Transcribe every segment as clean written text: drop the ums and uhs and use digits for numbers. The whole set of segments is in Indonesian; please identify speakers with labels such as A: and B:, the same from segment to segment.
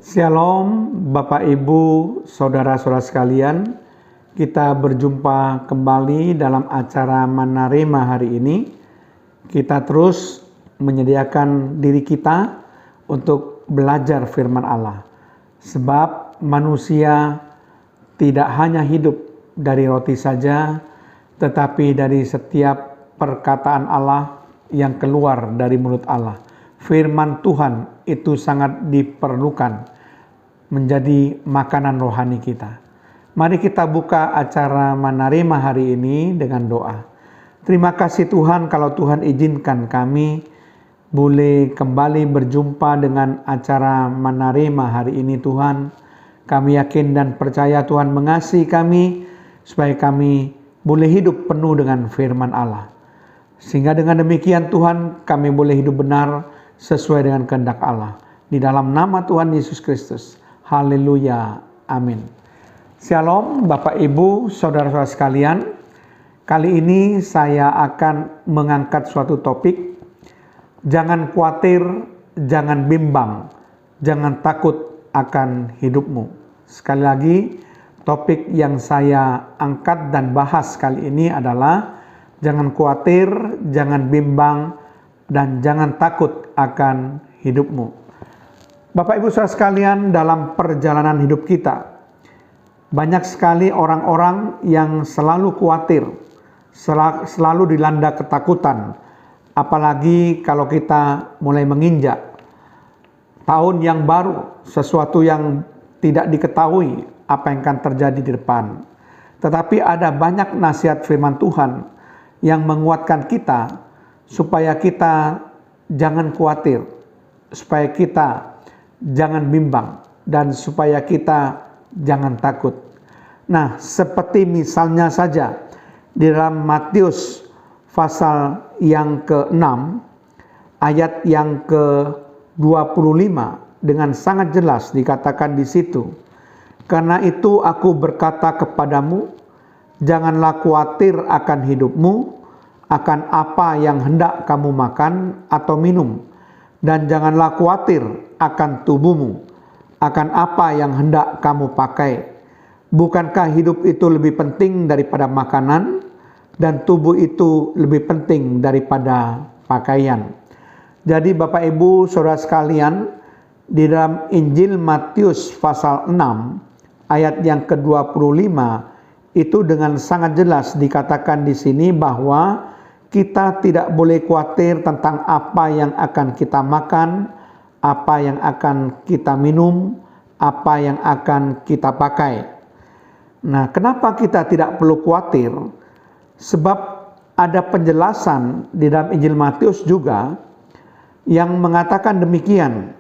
A: Shalom Bapak Ibu, Saudara-saudara sekalian. Kita berjumpa kembali dalam acara Manarema hari ini. Kita terus menyediakan diri kita untuk belajar firman Allah. Sebab manusia tidak hanya hidup dari roti saja, tetapi dari setiap perkataan Allah yang keluar dari mulut Allah. Firman Tuhan itu sangat diperlukan menjadi makanan rohani kita. Mari kita buka acara Manarema hari ini dengan doa. Terima kasih Tuhan kalau Tuhan izinkan kami boleh kembali berjumpa dengan acara Manarema hari ini Tuhan. Kami yakin dan percaya Tuhan mengasihi kami supaya kami boleh hidup penuh dengan firman Allah. Sehingga dengan demikian Tuhan kami boleh hidup benar sesuai dengan kehendak Allah. Di dalam nama Tuhan Yesus Kristus. Haleluya. Amin. Shalom Bapak Ibu, Saudara-saudara sekalian. Kali ini saya akan mengangkat suatu topik. Jangan khawatir, jangan bimbang, jangan takut akan hidupmu. Sekali lagi, topik yang saya angkat dan bahas kali ini adalah jangan khawatir, jangan bimbang, dan jangan takut akan hidupmu. Bapak Ibu saudara sekalian, dalam perjalanan hidup kita, banyak sekali orang-orang yang selalu khawatir, selalu dilanda ketakutan. Apalagi kalau kita mulai menginjak tahun yang baru, sesuatu yang tidak diketahui apa yang akan terjadi di depan. Tetapi ada banyak nasihat firman Tuhan yang menguatkan kita supaya kita jangan khawatir, supaya kita jangan bimbang, dan supaya kita jangan takut. Nah, seperti misalnya saja di dalam Matius pasal yang ke-6 ayat yang ke-25 dengan sangat jelas dikatakan di situ, "Karena itu aku berkata kepadamu, janganlah khawatir akan hidupmu, akan apa yang hendak kamu makan atau minum, dan janganlah khawatir akan tubuhmu, akan apa yang hendak kamu pakai. Bukankah hidup itu lebih penting daripada makanan, dan tubuh itu lebih penting daripada pakaian?" Jadi Bapak Ibu Saudara sekalian, di dalam Injil Matius pasal 6 ayat yang ke-25 itu dengan sangat jelas dikatakan di sini bahwa kita tidak boleh khawatir tentang apa yang akan kita makan, apa yang akan kita minum, apa yang akan kita pakai. Nah, kenapa kita tidak perlu khawatir? Sebab ada penjelasan di dalam Injil Matius juga yang mengatakan demikian,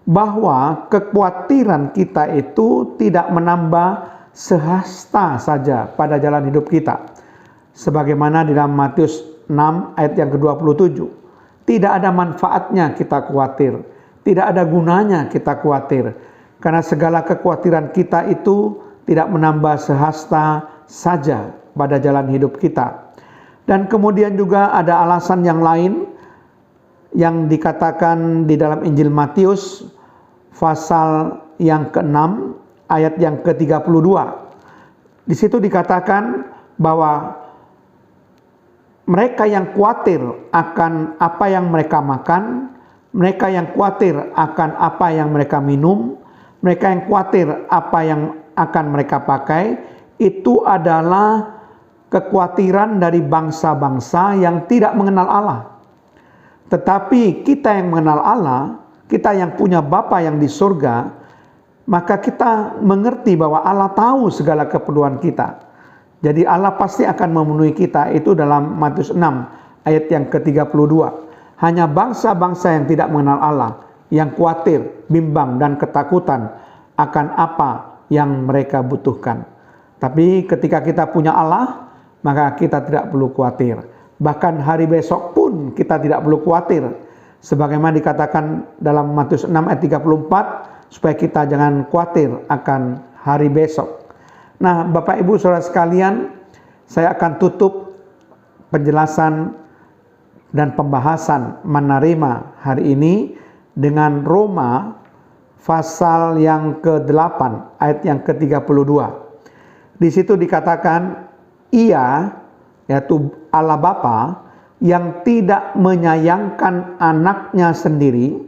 A: bahwa kekhawatiran kita itu tidak menambah sehasta saja pada jalan hidup kita. Sebagaimana di dalam Matius 6 ayat yang ke-27. Tidak ada manfaatnya kita khawatir. Tidak ada gunanya kita khawatir. Karena segala kekhawatiran kita itu tidak menambah sehasta saja pada jalan hidup kita. Dan kemudian juga ada alasan yang lain yang dikatakan di dalam Injil Matius pasal yang ke-6 ayat yang ke-32. Di situ dikatakan bahwa mereka yang khawatir akan apa yang mereka makan, mereka yang khawatir akan apa yang mereka minum, mereka yang khawatir apa yang akan mereka pakai, itu adalah kekhawatiran dari bangsa-bangsa yang tidak mengenal Allah. Tetapi kita yang mengenal Allah, kita yang punya Bapa yang di surga, maka kita mengerti bahwa Allah tahu segala keperluan kita. Jadi Allah pasti akan memenuhi kita, itu dalam Matius 6 ayat yang ke-32. Hanya bangsa-bangsa yang tidak mengenal Allah, yang khawatir, bimbang, dan ketakutan akan apa yang mereka butuhkan. Tapi ketika kita punya Allah, maka kita tidak perlu khawatir. Bahkan hari besok pun kita tidak perlu khawatir. Sebagaimana dikatakan dalam Matius 6 ayat 34, supaya kita jangan khawatir akan hari besok. Nah, Bapak Ibu Saudara sekalian, saya akan tutup penjelasan dan pembahasan Manarema hari ini dengan Roma pasal yang ke-8 ayat yang ke-32. Di situ dikatakan, Ia, yaitu Allah Bapa, yang tidak menyayangkan anaknya sendiri,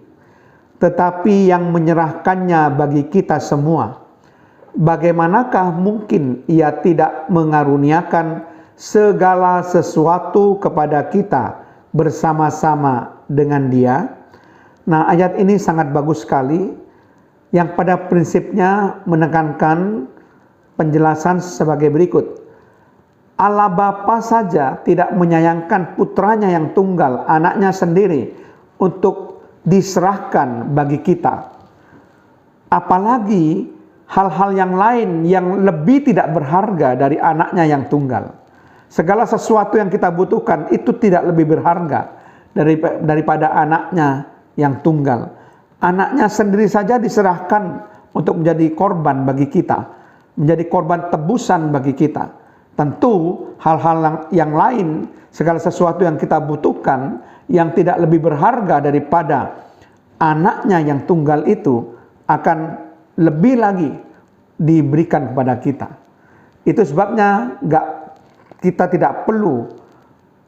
A: tetapi yang menyerahkannya bagi kita semua. Bagaimanakah mungkin Ia tidak mengaruniakan segala sesuatu kepada kita bersama-sama dengan Dia? Nah, ayat ini sangat bagus sekali, yang pada prinsipnya menekankan penjelasan sebagai berikut. Allah Bapa saja tidak menyayangkan putranya yang tunggal, anaknya sendiri, untuk diserahkan bagi kita. Apalagi hal-hal yang lain yang lebih tidak berharga dari anaknya yang tunggal. Segala sesuatu yang kita butuhkan itu tidak lebih berharga daripada anaknya yang tunggal. Anaknya sendiri saja diserahkan untuk menjadi korban bagi kita, menjadi korban tebusan bagi kita. Tentu hal-hal yang lain, segala sesuatu yang kita butuhkan yang tidak lebih berharga daripada anaknya yang tunggal itu akan lebih lagi diberikan kepada kita. Itu sebabnya kita tidak perlu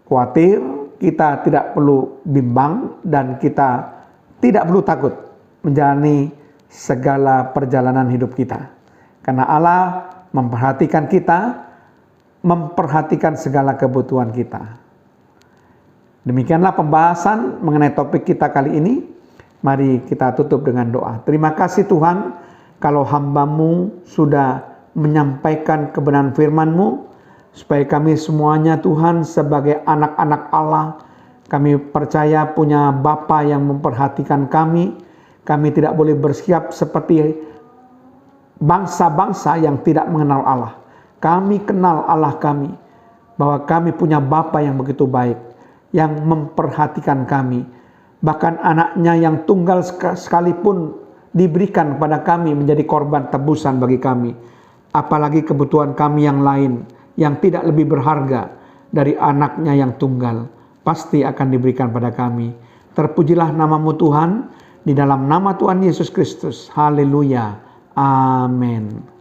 A: khawatir, kita tidak perlu bimbang, dan kita tidak perlu takut menjalani segala perjalanan hidup kita. Karena Allah memperhatikan kita, memperhatikan segala kebutuhan kita. Demikianlah pembahasan mengenai topik kita kali ini. Mari kita tutup dengan doa. Terima kasih Tuhan, kalau hamba-Mu sudah menyampaikan kebenaran firman-Mu, supaya kami semuanya Tuhan sebagai anak-anak Allah, kami percaya punya Bapa yang memperhatikan kami. Kami tidak boleh bersikap seperti bangsa-bangsa yang tidak mengenal Allah. Kami kenal Allah kami, bahwa kami punya Bapa yang begitu baik, yang memperhatikan kami. Bahkan anaknya yang tunggal sekalipun diberikan kepada kami menjadi korban tebusan bagi kami. Apalagi kebutuhan kami yang lain, yang tidak lebih berharga dari anaknya yang tunggal, pasti akan diberikan pada kami. Terpujilah nama-Mu Tuhan, di dalam nama Tuhan Yesus Kristus. Haleluya. Amin.